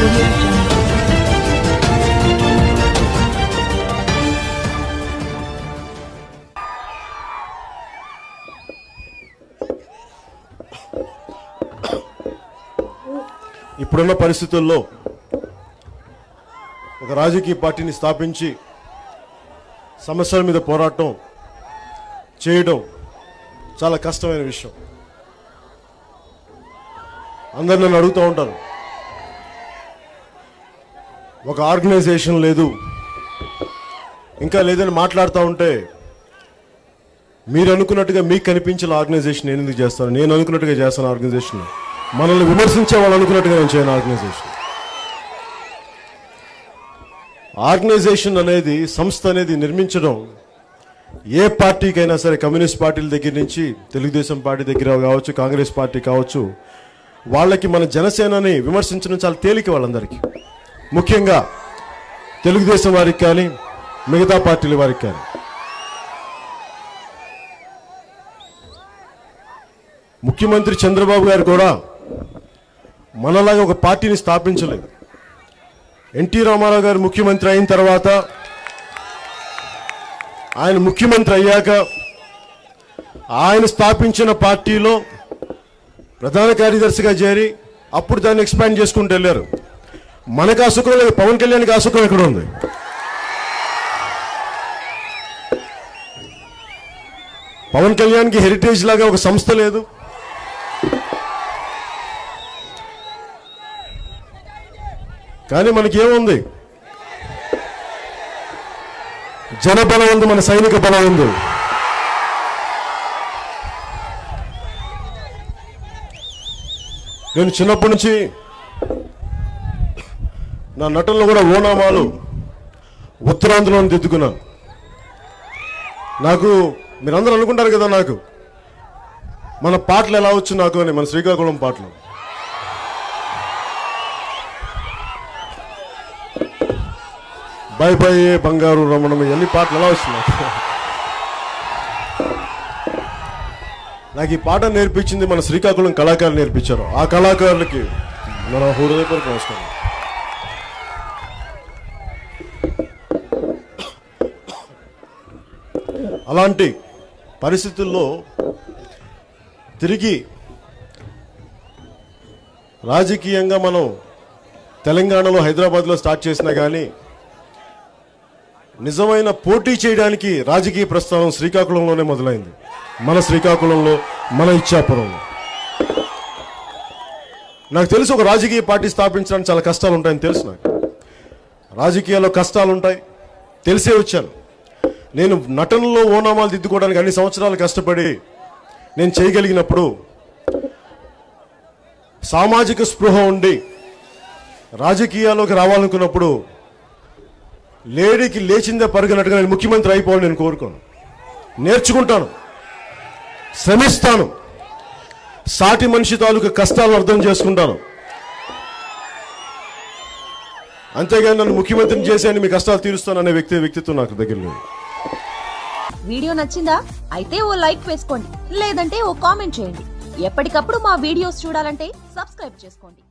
Audio Jungle. ఇప్పుడున్న పరిస్థితుల్లో ఒక రాజకీయ పార్టీని స్థాపించి సమస్యల మీద పోరాటం చేయడం చాలా కష్టమైన విషయం. అందరు నన్ను అడుగుతూ ఉంటారు, ఒక ఆర్గనైజేషన్ లేదు ఇంకా లేదని మాట్లాడుతూ ఉంటే, మీరు అనుకున్నట్టుగా మీకు కనిపించిన ఆర్గనైజేషన్ నేను ఎందుకు చేస్తాను? నేను అనుకున్నట్టుగా చేస్తాను ఆర్గనైజేషన్. మనల్ని విమర్శించే వాళ్ళు అనుకున్నట్టుగా నేను చేయను ఆర్గనైజేషన్. ఆర్గనైజేషన్ అనేది, సంస్థ అనేది నిర్మించడం ఏ పార్టీకైనా సరే, కమ్యూనిస్ట్ పార్టీల దగ్గర నుంచి తెలుగుదేశం పార్టీ దగ్గర కావచ్చు, కాంగ్రెస్ పార్టీ కావచ్చు, వాళ్ళకి మన జనసేనని విమర్శించడం చాలా తేలిక. వాళ్ళందరికీ, ముఖ్యంగా తెలుగుదేశం వారికి కానీ మిగతా పార్టీల వారికి కానీ. ముఖ్యమంత్రి చంద్రబాబు గారు కూడా మనలాగా ఒక పార్టీని స్థాపించలేదు. ఎన్టీ రామారావు గారు ముఖ్యమంత్రి అయిన తర్వాత, ఆయన ముఖ్యమంత్రి అయ్యాక ఆయన స్థాపించిన పార్టీలో ప్రధాన కార్యదర్శిగా చేరి అప్పుడు దాన్ని ఎక్స్పాండ్ చేసుకుంటూ వెళ్ళారు. మనకు ఆ సుఖం లేదు, పవన్ కళ్యాణ్కి ఆ సుఖం ఎక్కడ ఉంది? పవన్ కళ్యాణ్కి హెరిటేజ్ లాగా ఒక సంస్థ లేదు. కానీ మనకేముంది? జనబలం ఉంది, మన సైనిక బలం ఉంది. నేను చిన్నప్పటి నుంచి నా నటనలో కూడా ఓనామాలు ఉత్తరాంధ్రలో దిద్దుకున్నాను. నాకు మీరందరూ అనుకుంటారు కదా, నాకు మన పాటలు ఎలా వచ్చు నాకు అని, మన శ్రీకాకుళం పాటలు. బై బై బంగారు రమణం, ఇవన్నీ పాటలు ఎలా వస్తున్నాయి? నాకు ఈ పాట నేర్పించింది మన శ్రీకాకుళం కళాకారులు నేర్పించారు. ఆ కళాకారులకి మన హృదయపూర్వక నమస్కారం. అలాంటి పరిస్థితుల్లో తిరిగి రాజకీయంగా మనం తెలంగాణలో, హైదరాబాద్లో స్టార్ట్ చేసినా కానీ నిజమైన పోటీ చేయడానికి రాజకీయ ప్రస్థానం శ్రీకాకుళంలోనే మొదలైంది. మన శ్రీకాకుళంలో, మన ఇచ్చాపురంలో. నాకు తెలుసు ఒక రాజకీయ పార్టీ స్థాపించడానికి చాలా కష్టాలు ఉంటాయని తెలుసు. నాకు రాజకీయాల్లో కష్టాలు ఉంటాయి, తెలిసే వచ్చాను. నేను నటనలో ఓనామాలు దిద్దుకోవడానికి అన్ని సంవత్సరాలు కష్టపడి నేను చేయగలిగినప్పుడు, సామాజిక స్పృహ ఉండి రాజకీయాల్లోకి రావాలనుకున్నప్పుడు, లేడీకి లేచిందే పరుగనట్టుగా నేను ముఖ్యమంత్రి అయిపోవాలని నేను కోరుకోను. నేర్చుకుంటాను, శ్రమిస్తాను, సాటి మనిషి తాలూకు కష్టాలను అర్థం చేసుకుంటాను. అంతేగాని నన్ను ముఖ్యమంత్రిని చేసి మీ కష్టాలు తీరుస్తాను అనే వ్యక్తిత్వం నాకు దగ్గర లేదు. వీడియో నచ్చిందా? అయితే ఓ లైక్ వేసుకోండి, లేదంటే ఓ కామెంట్ చేయండి. ఎప్పటికప్పుడు మా వీడియోస్ చూడాలంటే సబ్స్క్రైబ్ చేసుకోండి.